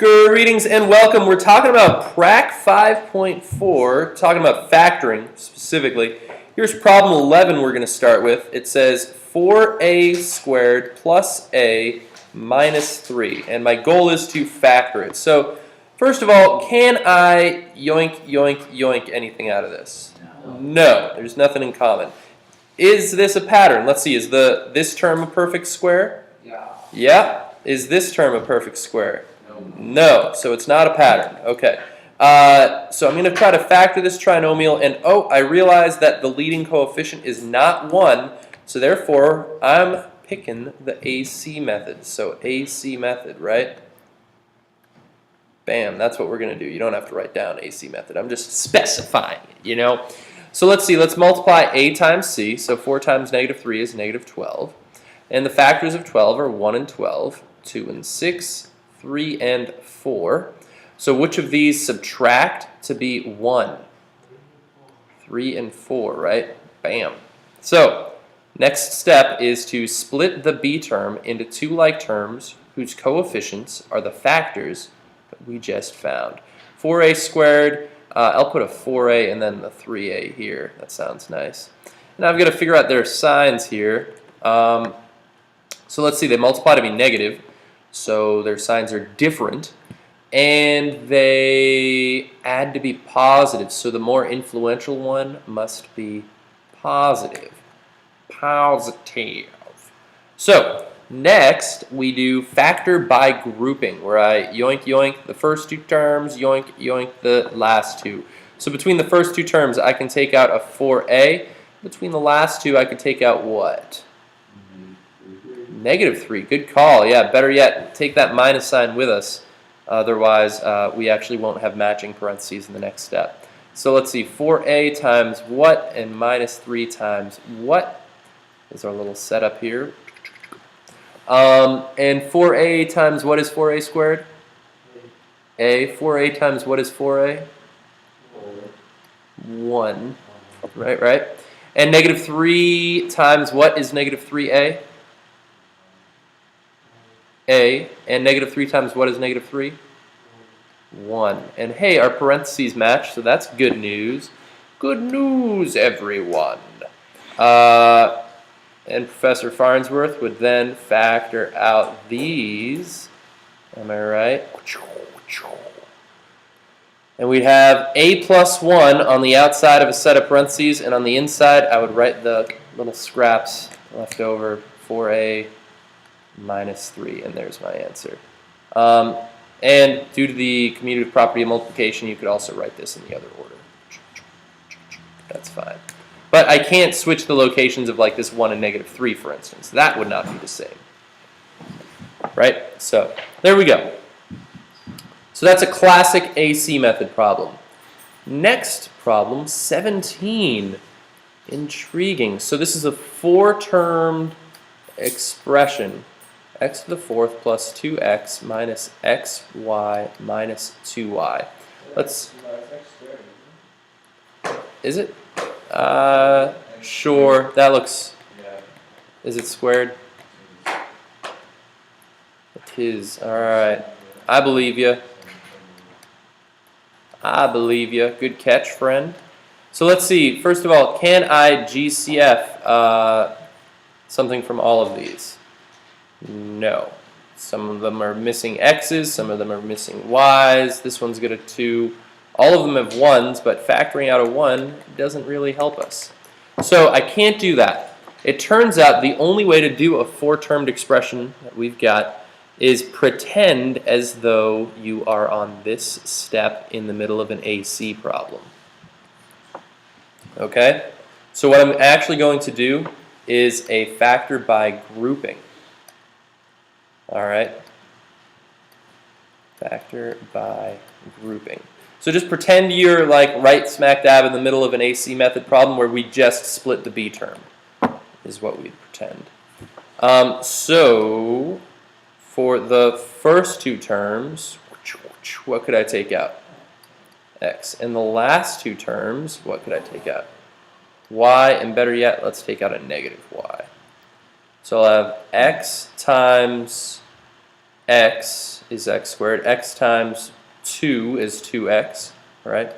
Greetings and welcome. We're talking about Prac5.4, talking about factoring specifically. Here's problem 11 we're going to start with. It says 4a squared plus a minus 3, and my goal is to factor it. So first of all, can I yoink, yoink, yoink anything out of this? No, there's nothing in common. Is this a pattern? Let's see, is this term a perfect square? Yeah. Is this term a perfect square? No, so it's not a pattern. Okay. So I'm going to try to factor this trinomial, and oh, I realize that the leading coefficient is not 1, so therefore I'm picking the AC method. So AC method, right? Bam, that's what we're going to do. You don't have to write down AC method. I'm just specifying it, you know? So let's see, let's multiply A times C. So 4 times negative 3 is negative 12. And the factors of 12 are 1 and 12, 2 and 6, 3 and 4. So which of these subtract to be 1? 3 and 4, right? Bam. So next step is to split the B term into two like terms whose coefficients are the factors that we just found. 4a squared, I'll put a 4a and then the 3a here. That sounds nice. Now I've got to figure out their signs here. So let's see, they multiply to be negative, so their signs are different, and they add to be positive, so the more influential one must be positive. Positive. So next we do factor by grouping, where I yoink yoink the first two terms, yoink yoink the last two. So between the first two terms I can take out a 4a, between the last two I can take out what? Negative 3, good call. Yeah, better yet, take that minus sign with us. Otherwise, we actually won't have matching parentheses in the next step. So let's see, 4a times what and minus 3 times what is our little setup here. And 4a times what is 4a squared? A. 4a times what is 4a? 1. Right. And negative 3 times what is negative 3a? A. And negative 3 times what is negative 3? 1. And hey, our parentheses match, so that's good news. Good news, everyone. And Professor Farnsworth would then factor out these. Am I right? And we'd have a plus 1 on the outside of a set of parentheses, and on the inside I would write the little scraps left over, 4a minus 3, and there's my answer. And due to the commutative property of multiplication, you could also write this in the other order. That's fine. But I can't switch the locations of like this 1 and negative 3, for instance. That would not be the same. Right? So there we go. So that's a classic AC method problem. Next problem, 17. Intriguing. So this is a 4-termed expression. X to the 4th plus 2x minus xy minus 2y. Let's. Is it? Sure. That looks. Is it squared? It is. All right. I believe you. I believe you. Good catch, friend. So let's see. First of all, can I GCF something from all of these? No. Some of them are missing x's, some of them are missing y's. This one's got a 2. All of them have 1s, but factoring out a 1 doesn't really help us. So I can't do that. It turns out the only way to do a 4-termed expression that we've got is pretend as though you are on this step in the middle of an AC problem. Okay? So what I'm actually going to do is a factor by grouping. All right, factor by grouping. So just pretend you're like right smack dab in the middle of an AC method problem where we just split the B term, is what we'd pretend. So for the first two terms, what could I take out? X. And the last two terms, what could I take out? Y, and better yet, let's take out a negative y. So I'll have x times x is x squared. X times 2 is 2x, right?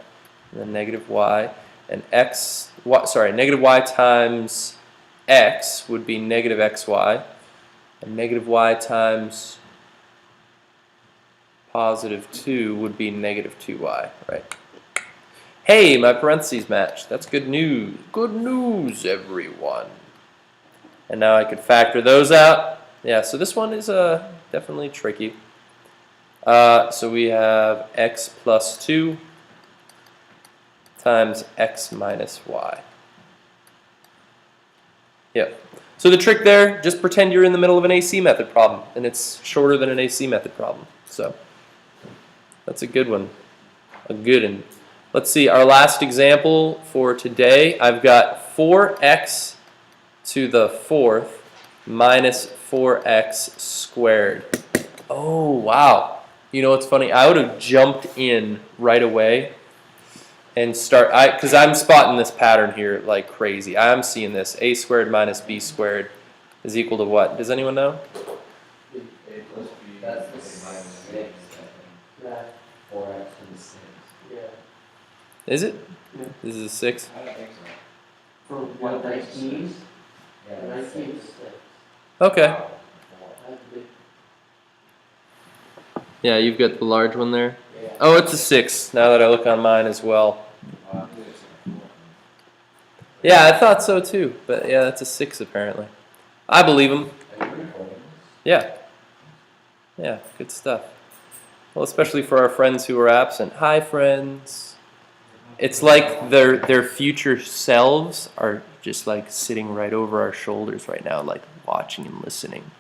And then negative y. And negative y times x would be negative xy. And negative y times positive 2 would be negative 2y, right? Hey, my parentheses match. That's good news. Good news, everyone. And now I could factor those out. Yeah, so this one is definitely tricky. So we have x plus 2 times x minus y. Yep. So the trick there, just pretend you're in the middle of an AC method problem, and it's shorter than an AC method problem. So that's a good one. A good one. Let's see, our last example for today, I've got 4x to the 4th minus 4x squared. Oh, wow. You know what's funny? I would have jumped in right away and because I'm spotting this pattern here like crazy. I'm seeing this. A squared minus b squared is equal to what? Does anyone know? A plus b. That's the 6. 4x to the 6. Yeah. Is it? Yeah. This is a 6? I don't think so. For what 19? Yeah, 19 is 6. Okay. That's big. Yeah, you've got the large one there. Yeah. Oh, it's a 6 now that I look on mine as well. Yeah, I thought so too. But yeah, that's a 6 apparently. I believe him. Yeah. Yeah, good stuff. Well, especially for our friends who are absent. Hi, friends. It's like their future selves are just like sitting right over our shoulders right now, like watching and listening.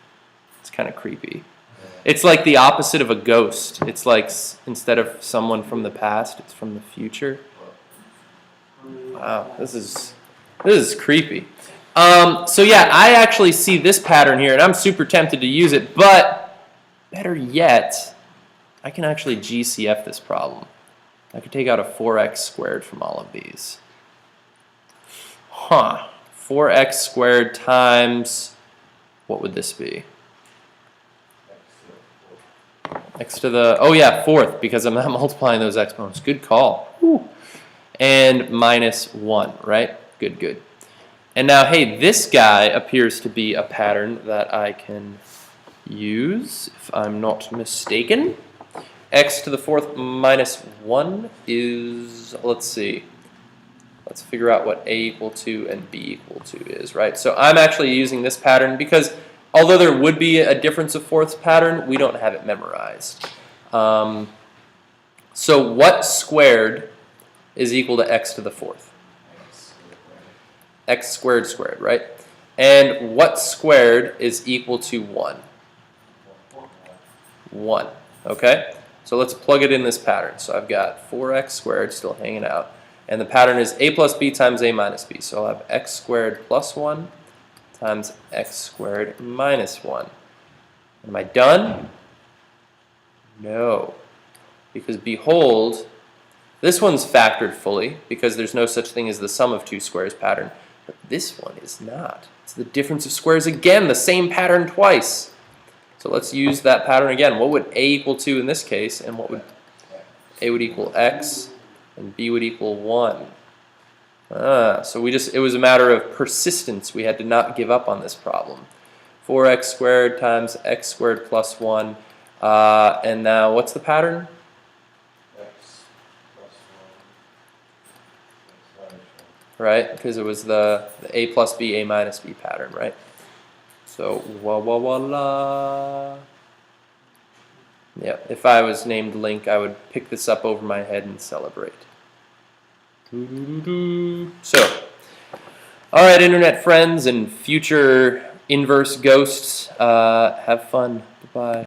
It's kind of creepy. It's like the opposite of a ghost. It's like instead of someone from the past, it's from the future. Wow, this is creepy. So yeah, I actually see this pattern here, and I'm super tempted to use it. But better yet, I can actually GCF this problem. I could take out a 4x squared from all of these. 4x squared times, what would this be? X to the, oh yeah, 4th, because I'm not multiplying those exponents. Good call. Woo. And minus 1, right? Good, good. And now, hey, this guy appears to be a pattern that I can use, if I'm not mistaken. X to the 4th minus 1 is, let's see. Let's figure out what A equal to and B equal to is, right? So I'm actually using this pattern because although there would be a difference of fourths pattern, we don't have it memorized. So what squared is equal to x to the 4th? X squared squared, right? And what squared is equal to 1? 1, okay? So let's plug it in this pattern. So I've got 4x squared still hanging out. And the pattern is a plus b times a minus b. So I'll have x squared plus 1 times x squared minus 1. Am I done? No. Because behold, this one's factored fully because there's no such thing as the sum of two squares pattern. But this one is not. It's the difference of squares again, the same pattern twice. So let's use that pattern again. What would a equal to in this case? And what would a would equal x and b would equal 1. So it was a matter of persistence. We had to not give up on this problem. 4x squared times x squared plus 1. And now what's the pattern? X plus 1. Right? Because it was the a plus b, a minus b pattern, right? So, voila. Yeah, if I was named Link, I would pick this up over my head and celebrate. So, all right, internet friends and future inverse ghosts, have fun. Bye-bye.